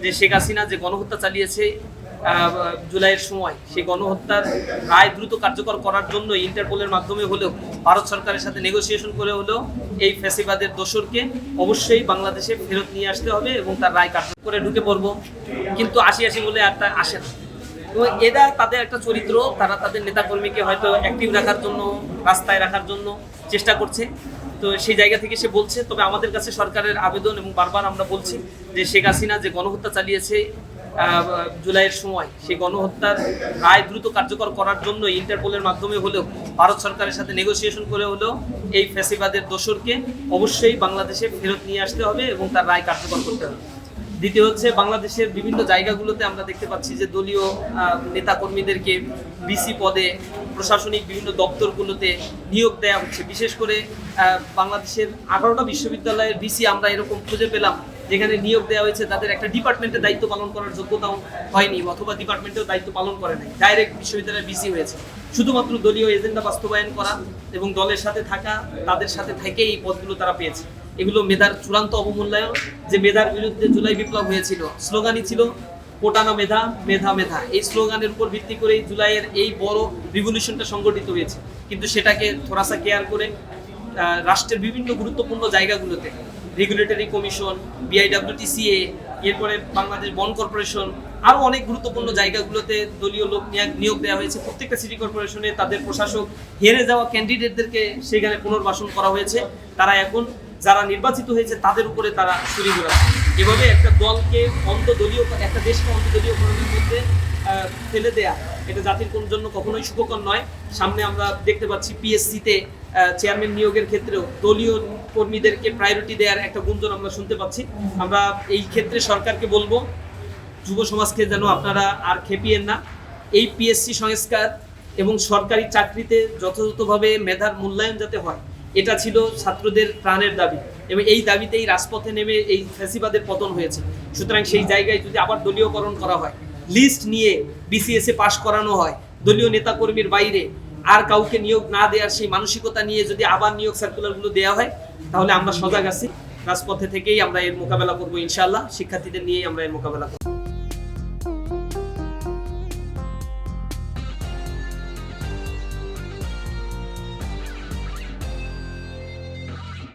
যে শেখ হাসিনা যে গণহত্যা চালিয়েছে জুলাইয়ের সময়, সেই গণহত্যার রায় দ্রুত কার্যকর করার জন্য ইন্টারপোলের মাধ্যমে হলেও, ভারত সরকারের সাথে নেগোসিয়েশন করে হলেও এই ফ্যাসিবাদের দোসরকে অবশ্যই বাংলাদেশে ফেরত নিয়ে আসতে হবে এবং তার রায় কার্যকর করে ঢুকে পড়বো। কিন্তু আসি বলে আর তা আসে না। এবং এরা তাদের একটা চরিত্র, তারা তাদের নেতাকর্মীকে হয়তো অ্যাক্টিভ রাখার জন্য, রাস্তায় রাখার জন্য চেষ্টা করছে। তো সেই জায়গা থেকে সে বলছে। তবে আমাদের কাছে সরকারের আবেদন, এবং বারবার আমরা বলছি যে শেখ হাসিনা যে গণহত্যা চালিয়েছে জুলাইয়ের সময়, সেই গণহত্যার রায় দ্রুত কার্যকর করার জন্য ইন্টারপোলের মাধ্যমে হলেও, ভারত সরকারের সাথে নেগোসিয়েশন করে হলেও এই ফ্যাসিবাদের দোসরকে অবশ্যই বাংলাদেশে ফেরত নিয়ে আসতে হবে এবং তার রায় কার্যকর করতে হবে। দ্বিতীয় হচ্ছে, বাংলাদেশের বিভিন্ন জায়গাগুলোতে আমরা দেখতে পাচ্ছি যে দলীয় নেতাকর্মীদেরকে বিসি পদে, প্রশাসনিক বিভিন্ন দপ্তরগুলোতে নিয়োগ দেওয়া হচ্ছে। বিশেষ করে বাংলাদেশের 18টা বিশ্ববিদ্যালয়ের বিসি আমরা এরকম খুঁজে পেলাম যেখানে নিয়োগ দেওয়া হয়েছে, তাদের একটা ডিপার্টমেন্টের দায়িত্ব পালন করার যোগ্যতাও হয়নি, অথবা ডিপার্টমেন্টেও দায়িত্ব পালন করে নাই, ডাইরেক্ট বিশ্ববিদ্যালয়ের বিসি হয়েছে। শুধুমাত্র দলীয় এজেন্ডা বাস্তবায়ন করা এবং দলের সাথে থাকা, তাদের সাথে থেকে এই পদগুলো তারা পেয়েছে। এগুলো মেধার চূড়ান্ত অবমূল্যায়ন। যে মেধার বিরুদ্ধে জুলাই বিপ্লব হয়েছিল, স্লোগানই ছিল কোটানো মেধা, মেধা মেধা। এই স্লোগানের উপর ভিত্তি করে জুলাইয়ের এই বড় রিভলিউশনটা সংগঠিত হয়েছে। কিন্তু সেটাকে থোড়াসা কেয়ার করে রাষ্ট্রের বিভিন্ন গুরুত্বপূর্ণ জায়গাগুলোতে, রেগুলেটরি কমিশন, বিআইডব্লিউটিসিএ, এরপরে বাংলাদেশ বন কর্পোরেশন, আরও অনেক গুরুত্বপূর্ণ জায়গাগুলোতে দলীয় লোক নিয়োগ দেওয়া হয়েছে। প্রত্যেকটা সিটি কর্পোরেশনে তাদের প্রশাসক, হেরে যাওয়া ক্যান্ডিডেটদেরকে সেখানে পুনর্বাসন করা হয়েছে। তারা এখন যারা নির্বাচিত হয়েছে তাদের উপরে তারা ছুরি ঘোরাচ্ছে। এভাবে একটা দলকে অন্তদলীয়, একটা দেশকে অন্তদলীয়করণের মধ্যে ফেলে দেয়া, এটা জাতির কোন জন্য কখনোই সুখকর নয়। সামনে আমরা দেখতে পাচ্ছি পিএসসিতে চেয়ারম্যান নিয়োগের ক্ষেত্রেও দলীয় কর্মীদেরকে প্রায়োরিটি দেওয়ার একটা গুঞ্জন আমরা শুনতে পাচ্ছি। আমরা এই ক্ষেত্রে সরকারকে বলবো, যুব সমাজকে যেন আপনারা আর খেপিয়েন না। এই পিএসসি সংস্কার এবং সরকারি চাকরিতে যথাযথভাবে মেধার মূল্যায়ন যাতে হয়, এটা ছিল ছাত্রদের প্রাণের দাবি, এবং এই দাবিতেই রাজপথে নেমে এই ফ্যাসিবাদের পতন হয়েছে। সুতরাং সেই জায়গায় যদি আবার দলীয়করণ করা হয়, লিস্ট নিয়ে বিসিএসে পাশ করানো হয়, দলীয় নেতাকর্মীর বাইরে আর কাউকে নিয়োগ না দেওয়ার সেই মানসিকতা নিয়ে যদি আবার নিয়োগ সার্কুলারগুলো দেওয়া হয়, তাহলে আমরা সজাগ আছি। রাজপথে থেকেই আমরা এর মোকাবেলা করবো ইনশাআল্লাহ। শিক্ষার্থীদের নিয়েই আমরা এর মোকাবেলা করবো।